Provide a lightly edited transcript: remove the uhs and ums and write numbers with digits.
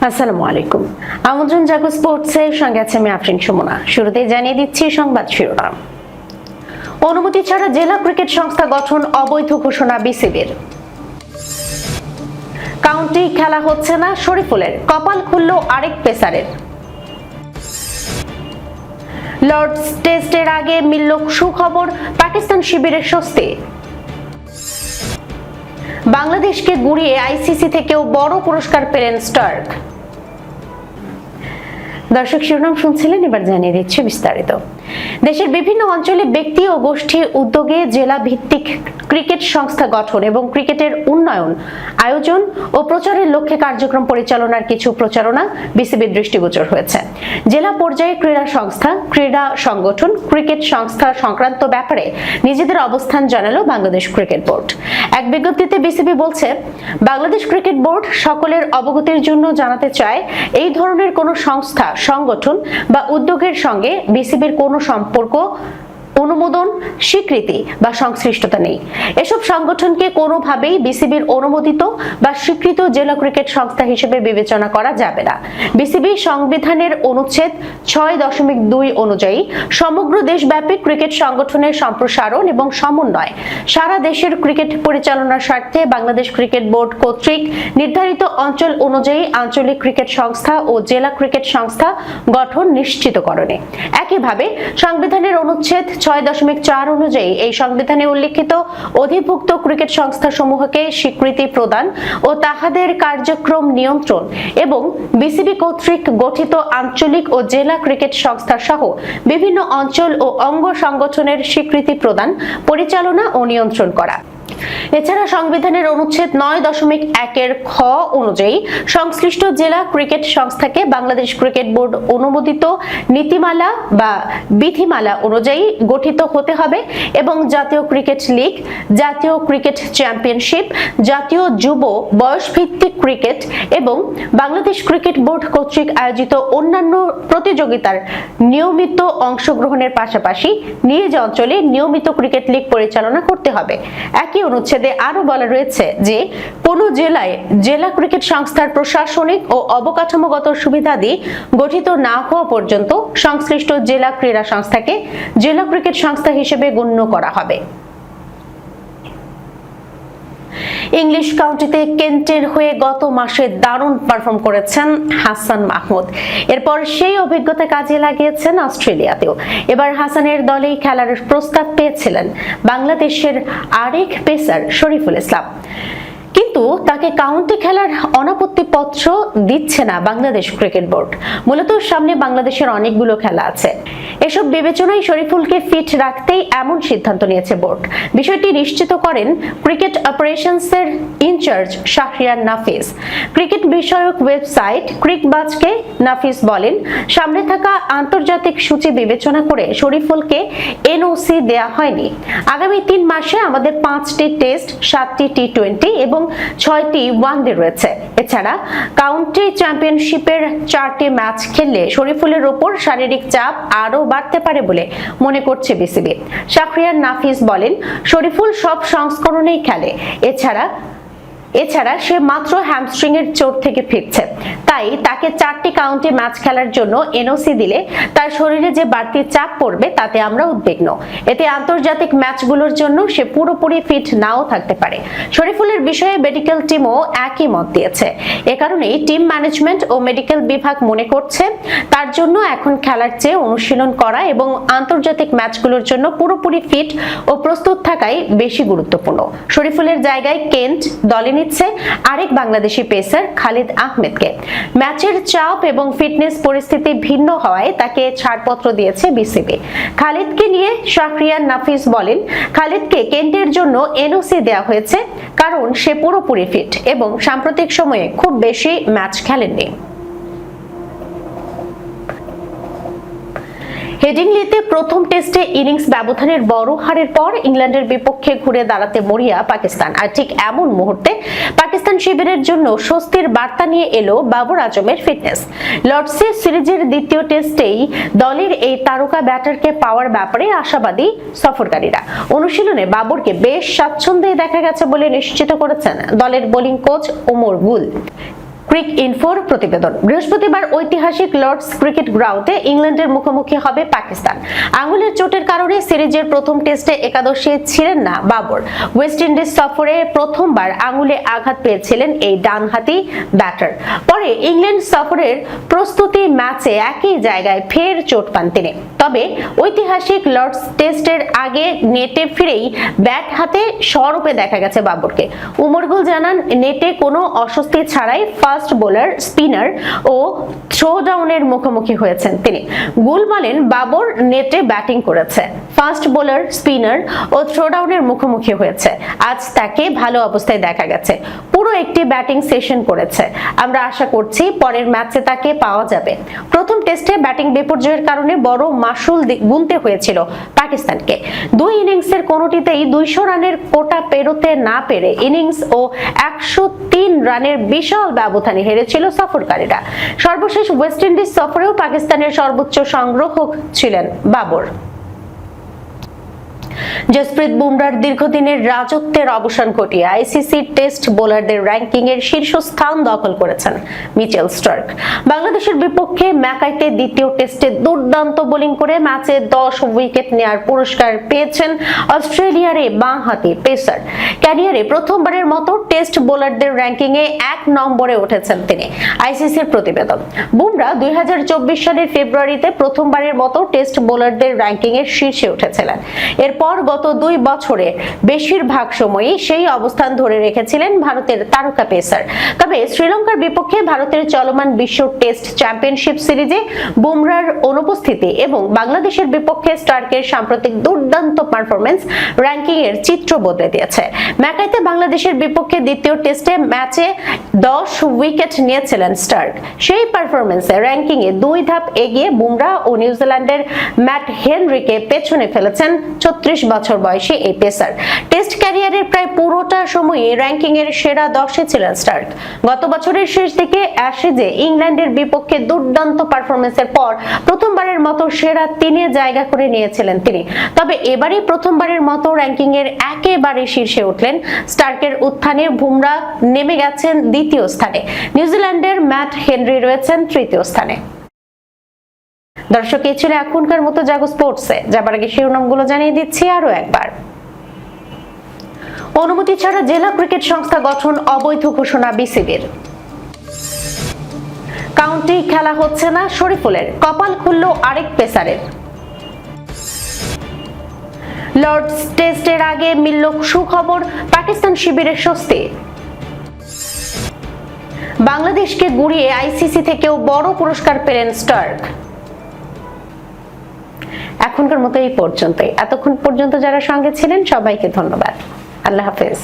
আসসালামু আলাইকুম। আমন্ত্রণ জাগো স্পোর্টসের সঙ্গে আছে আমি আফরিন সুমনা। শুরুতেই জানিয়ে দিচ্ছি সংবাদ শিরোনাম। অনুমতি ছাড়া জেলা ক্রিকেট সংস্থা গঠন অবৈধ ঘোষণা বিসিবির। কাউন্টি খেলা হচ্ছে না শরীফুলের, কপাল খুলল আরেক পেসারের। লর্ডস টেস্টের আগে মিলল সুখবর, পাকিস্তান শিবিরের স্বস্তি। বাংলাদেশকে গুড়িয়ে আইসিসি থেকেও বড় পুরস্কার পেলেন স্টার্ক। দর্শক শিরোনাম শুনছিলেন, এবার জানিয়ে দিচ্ছি বিস্তারিত। দেশের বিভিন্ন অঞ্চলে ব্যক্তি ও গোষ্ঠীর উদ্যোগে জেলা ভিত্তিক ক্রিকেট সংস্থা গঠন এবং ক্রিকেটের উন্নয়ন, আয়োজন ও প্রচারের লক্ষ্যে কার্যক্রম পরিচালনার কিছু প্রচারণা বিসিবির দৃষ্টিগোচর হয়েছে। জেলা পর্যায়ে ক্রীড়া সংস্থা, ক্রীড়া সংগঠন, ক্রিকেট সংস্থা সংক্রান্ত ব্যাপারে নিজেদের অবস্থান জানালো বাংলাদেশ ক্রিকেট বোর্ড। এক বিজ্ঞপ্তিতে বিসিবি বলছে, বাংলাদেশ ক্রিকেট বোর্ড সকলের অবগতির জন্য জানাতে চায়, এই ধরনের কোনো সংস্থা, সংগঠন বা উদ্যোগের সঙ্গে বিসিবির কোনো সম্পর্ক, অনুমোদন, স্বীকৃতি বা সংশ্লিষ্টতা নেই। এসব সংগঠনকে কোনোভাবেই বিসিবির অনুমোদিত বা স্বীকৃত জেলা ক্রিকেট সংস্থা হিসেবে বিবেচনা করা যাবে না। বিসিবি সংবিধানের অনুচ্ছেদ ৬.২ অনুযায়ী সমগ্র দেশব্যাপী ক্রিকেট সংগঠনের সম্প্রসারণ এবং সমন্বয়, সারা দেশের ক্রিকেট পরিচালনার স্বার্থে বাংলাদেশ ক্রিকেট বোর্ড কর্তৃক নির্ধারিত অঞ্চল অনুযায়ী আঞ্চলিক ক্রিকেট সংস্থা ও জেলা ক্রিকেট সংস্থা গঠন নিশ্চিতকরণে। একইভাবে সংবিধানের অনুচ্ছেদ ৬.৪ অনুযায়ী এই সংবিধানে উল্লিখিত অধিভুক্ত ক্রিকেট সংস্থা সমূহকে স্বীকৃতি প্রদান ও তাহাদের কার্যক্রম নিয়ন্ত্রণ এবং বিসিবি কর্তৃক গঠিত আঞ্চলিক ও জেলা ক্রিকেট সংস্থা সহ বিভিন্ন অঞ্চল ও অঙ্গ সংগঠনের স্বীকৃতি প্রদান, পরিচালনা ও নিয়ন্ত্রণ করা। এছাড়া সংবিধানের অনুচ্ছেদ ৯.১ খ অনুযায়ী সংশ্লিষ্ট জেলা ক্রিকেট সংস্থাকে বাংলাদেশ ক্রিকেট বোর্ড অনুমোদিত নীতিমালা বা বিধিমালা অনুযায়ী গঠিত হতে হবে এবং জাতীয় ক্রিকেট লীগ, জাতীয় ক্রিকেট চ্যাম্পিয়নশিপ, জাতীয় যুব বয়সভিত্তিক ক্রিকেট এবং বাংলাদেশ ক্রিকেট বোর্ড কর্তৃক আয়োজিত অন্যান্য প্রতিযোগিতার নিয়মিত অংশগ্রহণের পাশাপাশি নিজ অঞ্চলে নিয়মিত ক্রিকেট লীগ পরিচালনা করতে হবে। একই অনুচ্ছেদে আরো বলা রয়েছে যে, কোনো জেলায় জেলা ক্রিকেট সংস্থার প্রশাসনিক ও অবকাঠামোগত সুবিধাদি গঠিত না হওয়া পর্যন্ত সংশ্লিষ্ট জেলা ক্রীড়া সংস্থাকে জেলা ক্রিকেট সংস্থা হিসেবে গণ্য করা হবে। ইংলিশ কাউন্টিতে কেন্টের হয়ে গত মাসে দারুণ পারফর্ম করেছেন হাসান মাহমুদ। এরপর সেই অভিজ্ঞতা কাজে লাগিয়েছেন অস্ট্রেলিয়াতেও। এবার হাসানের দলেই খেলার প্রস্তাব পেয়েছিলেন বাংলাদেশের আরেক পেসার শরীফুল ইসলাম, কিন্তু তাকে কাউন্টি খেলার অনাপত্তি পত্র দিচ্ছে না বাংলাদেশ ক্রিকেট বোর্ড। মূলত সামনে বাংলাদেশের অনেকগুলো খেলা আছে, এসব বিবেচনায় শরীফুলকে ফিট রাখতেই এমন সিদ্ধান্ত নিয়েছে বোর্ড। বিষয়টি নিশ্চিত করেন ক্রিকেট অপারেশনসের ইনচার্জ শাহরিয়ার নাফিস। ক্রিকেট বিষয়ক ওয়েবসাইট ক্রিকবাজকে নাফিস বলেন, সামনে থাকা আন্তর্জাতিক সূচি বিবেচনা করে শরীফুলকে এনওসি দেয়া হয়নি। আগামী ৩ মাসে আমাদের ৫টি টেস্ট, ৭টি টি-20 এবং ৬টি ওয়ানডে রয়েছে। এছাড়া কাউন্টি চ্যাম্পিয়নশিপের ৪টি ম্যাচ খেললে শরীফুলের উপর শারীরিক চাপ আরো বাড়তে পারে বলে মনে করছে বিসিবি। শাহরিয়ার নাফিস বলেন, শরীফুল সব সংস্করণেই খেলে, এছাড়া সে মাত্র হ্যামস্ট্রিং এর চোট থেকে ফিরছে, তাই তাকে ৪টি কাউন্টি ম্যাচ খেলার জন্য এনওসি দিলে তার শরীরে যে বাড়তি চাপ পড়বে তাতে আমরা উদ্বিগ্ন। এতে আন্তর্জাতিক ম্যাচগুলোর জন্য সে পুরোপুরি ফিট নাও থাকতে পারে। শরীফুলের বিষয়ে মেডিকেল টিমও একই মত দিয়েছে। এ কারণেই টিম ম্যানেজমেন্ট ও মেডিকেল বিভাগ মনে করছে তার জন্য এখন খেলার চেয়ে অনুশীলন করা এবং আন্তর্জাতিক ম্যাচগুলোর জন্য পুরোপুরি ফিট ও প্রস্তুত থাকাই বেশি গুরুত্বপূর্ণ। শরীফুলের জায়গায় কেন্ট দলে নিচ্ছে আরেক বাংলাদেশি পেসার খালিদ আহমেদকে। ম্যাচের চাপ এবং ফিটনেস পরিস্থিতি ভিন্ন হওয়ায় তাকে ছাড়পত্র দিয়েছে বিসিবি। খালিদকে নিয়ে শাহরিয়ার নাফিস বলেন, খালিদকে কেন্টের জন্য এনওসি দেওয়া হয়েছে কারণ সে পুরোপুরি ফিট এবং সাম্প্রতিক সময়ে খুব বেশি ম্যাচ খেলেননি। হেডিংলিতে প্রথম টেস্টে ইনিংস ব্যবধানের বড় হারের পর ইংল্যান্ডের বিপক্ষে ঘুরে দাঁড়াতে মরিয়া পাকিস্তান। আর ঠিক এমন মুহূর্তে পাকিস্তান শিবিরের জন্য স্বস্তির বার্তা নিয়ে এলো বাবর আজমের ফিটনেস। লর্ডসে সিরিজের দ্বিতীয় টেস্টেই দলের এই তারকা ব্যাটারকে পাওয়ার ব্যাপারে আশাবাদী সফরকারীরা। অনুশীলনে বাবরকে বেশ স্বাচ্ছন্দ্যে দেখা গেছে বলে নিশ্চিত করেছেন দলের বোলিং কোচ ওমর গুল। ক্রিক ইনফোর প্রতিবেদন। বৃহস্পতিবার ঐতিহাসিক লর্ডস ক্রিকেট গ্রাউন্ডে ইংল্যান্ডের মুখোমুখি হবে পাকিস্তান। আঙুলের চোটের কারণে সিরিজের প্রথম টেস্টে একাদশে ছিলেন না বাবর। ওয়েস্ট ইন্ডিজ সফরে প্রথমবার আঙুলে আঘাত পেয়েছিলেন এই ডানহাতি ব্যাটার। পরে ইংল্যান্ড সফরের প্রস্তুতি ম্যাচে একই জায়গায় ফের চোট পান তিনি। তবে ঐতিহাসিক লর্ডস টেস্টের আগে নেটে ফিরেই ব্যাট হাতে সরবে দেখা গেছে বাবরকে। উমর গুল জানান, নেটে কোনো অস্বস্তি ছাড়াই ফাস্ট বোলার, স্পিনার ও থ্রোডাউনের মুখোমুখি হয়েছেন তিনি। গুল বলেন, বাবর নেটে ব্যাটিং করেছে, ফাস্ট বোলার, স্পিনার ও থ্রোডাউনের মুখোমুখি হয়েছে। আজ তাকে ভালো অবস্থায় দেখা গেছে, পুরো একটি ব্যাটিং সেশন করেছে। আমরা আশা করছি পরের ম্যাচে তাকে পাওয়া যাবে। প্রথম টেস্টে ব্যাটিং বিপর্যয়ের কারণে বড় মাসুল গুনতে হয়েছিল পাকিস্তানকে। দুই ইনিংসের কোনোটিতেই 200 রানের কোটা পেরোতে না পেরে ইনিংস ও 103 রানের বিশাল ব্যবধানে হেরেছিল সফরকারীরা। সর্বশেষ ওয়েস্ট ইন্ডিজ সফরেও পাকিস্তানের সর্বোচ্চ সংগ্রাহক ছিলেন বাবর। জসপ্রীত বুমরার দীর্ঘদিনের রাজত্বের অবসান ঘটিয়ে আইসিসি টেস্ট বোলারদের র্যাঙ্কিং এর শীর্ষস্থান দখল করেছেন মিচেল স্টার্ক। বাংলাদেশের বিপক্ষে ম্যাকাইতে দ্বিতীয় টেস্টে দুর্দান্ত বোলিং করে ম্যাচে 10 উইকেট নেয়ার পুরস্কার পেয়েছেন অস্ট্রেলিয়ার এই বাঁহাতি পেসার। ক্যারিয়ারে প্রথমবারের মতো টেস্ট বোলারদের র্যাঙ্কিং এ 1 নম্বরে উঠেছেন তিনি। আইসিসির প্রতিবেদন, বুমরা 2024 সালের ফেব্রুয়ারিতে প্রথমবারের মতো টেস্ট বোলারদের র্যাঙ্কিং এর শীর্ষে উঠেছিলেন। এরপর গত 2 বছরে বেশিরভাগ সময়ই সেই অবস্থান ধরে রেখেছিলেন ভারতের তারকা পেসার। তবে শ্রীলঙ্কার বিপক্ষে ভারতের চলমান বিশ্ব টেস্ট চ্যাম্পিয়নশিপ সিরিজে বুমরার অনুপস্থিতি এবং বাংলাদেশের বিপক্ষে স্টার্কের সাম্প্রতিক দুর্দান্ত পারফরম্যান্স র্যাঙ্কিং এর চিত্র বদলে দিয়েছে। ম্যাকাইতে বাংলাদেশের বিপক্ষে দ্বিতীয় টেস্টে ম্যাচে 10 উইকেট নিয়েছিলেন স্টার্ক। সেই পারফরম্যান্সে র্যাঙ্কিং এ 2 ধাপ এগিয়ে বুমরা ও নিউজিল্যান্ডের ম্যাট হেনরিকে পেছনে ফেলেছেন 36 বছর বয়সী এই পেসার। টেস্ট ক্যারিয়ারের প্রায় পুরোটা সময়ে র্যাঙ্কিং এর সেরা 10-এ ছিলেন স্টার্ক। গত বছরের শেষ দিকে অ্যাশেজে ইংল্যান্ডের বিপক্ষে দুর্দান্ত পারফরম্যান্সের পর প্রথমবারের মতো সেরা 3-এ জায়গা করে নিয়েছিলেন তিনি। তবে এবারই প্রথমবারের মতো র্যাঙ্কিং এর একেবারে শীর্ষে উঠলেন। স্টার্কের উত্থানে বুমরা নেমে গেছেন দ্বিতীয় স্থানে। নিউজিল্যান্ডের ম্যাট হেনরি রয়েছেন তৃতীয় স্থানে। দর্শক, এই ছিল এখনকার মতো জাগো স্পোর্টসে। যাবার আগে শিরোনামগুলো জানিয়ে দিচ্ছি আরো একবার। অনুমতি ছাড়া জেলা ক্রিকেট সংস্থা গঠন অবৈধ ঘোষণা বিসিবির। কাউন্টি খেলা হচ্ছে না শরীফুলের, কপাল খুলল আরেক পেসারের। লর্ডস টেস্টের আগে মিলল সুখবর, পাকিস্তান শিবিরের স্বস্তি। বাংলাদেশকে গুড়িয়ে আইসিসি থেকেও বড় পুরস্কার পেলেন স্টার্ক। এখনকার মতো এই পর্যন্তই। এতক্ষণ পর্যন্ত যারা সঙ্গে ছিলেন সবাইকে ধন্যবাদ। আল্লাহ হাফেজ।